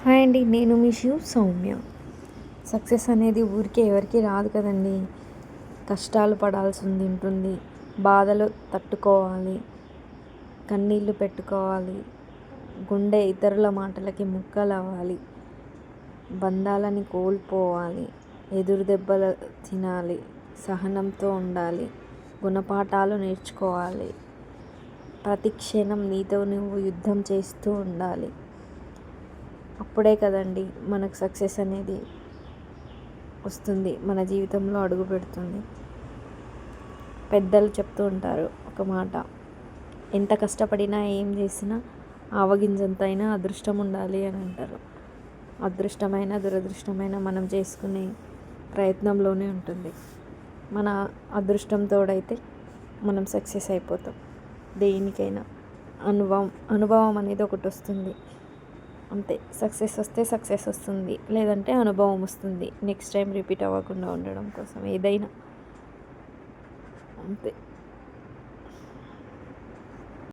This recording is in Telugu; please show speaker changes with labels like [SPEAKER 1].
[SPEAKER 1] హాయ్ అండి. నేను మీ సౌమ్య. సక్సెస్ అనేది ఊరికే ఎవరికీ రాదు కదండీ. కష్టాలు పడాల్సిందుంటుంది. బాధలు తట్టుకోవాలి. కన్నీళ్లు పెట్టుకోవాలి. గుండె ఇతరుల మాటలకి ముక్కలవ్వాలి. బంధాలని కోల్పోవాలి. ఎదురు దెబ్బలు తినాలి. సహనంతో ఉండాలి. గుణపాఠాలు నేర్చుకోవాలి. ప్రతి క్షణం నీతో నువ్వు యుద్ధం చేస్తూ ఉండాలి. అప్పుడే కదండి మనకు సక్సెస్ అనేది వస్తుంది, మన జీవితంలో అడుగు పెడుతుంది. పెద్దలు చెప్తూ ఉంటారు ఒక మాట, ఎంత కష్టపడినా ఏం చేసినా ఆవగింజంతైనా అదృష్టం ఉండాలి అని అంటారు. అదృష్టమైన దురదృష్టమైన మనం చేసుకునే ప్రయత్నంలోనే ఉంటుంది. మన అదృష్టం తోడైతే మనం సక్సెస్ అయిపోతాం. దేనికైనా అనుభవం అనేది ఒకటి వస్తుంది అంతే. సక్సెస్ వస్తే సక్సెస్ వస్తుంది, లేదంటే అనుభవం వస్తుంది నెక్స్ట్ టైం రిపీట్ అవ్వకుండా ఉండడం కోసం ఏదైనా అంతే.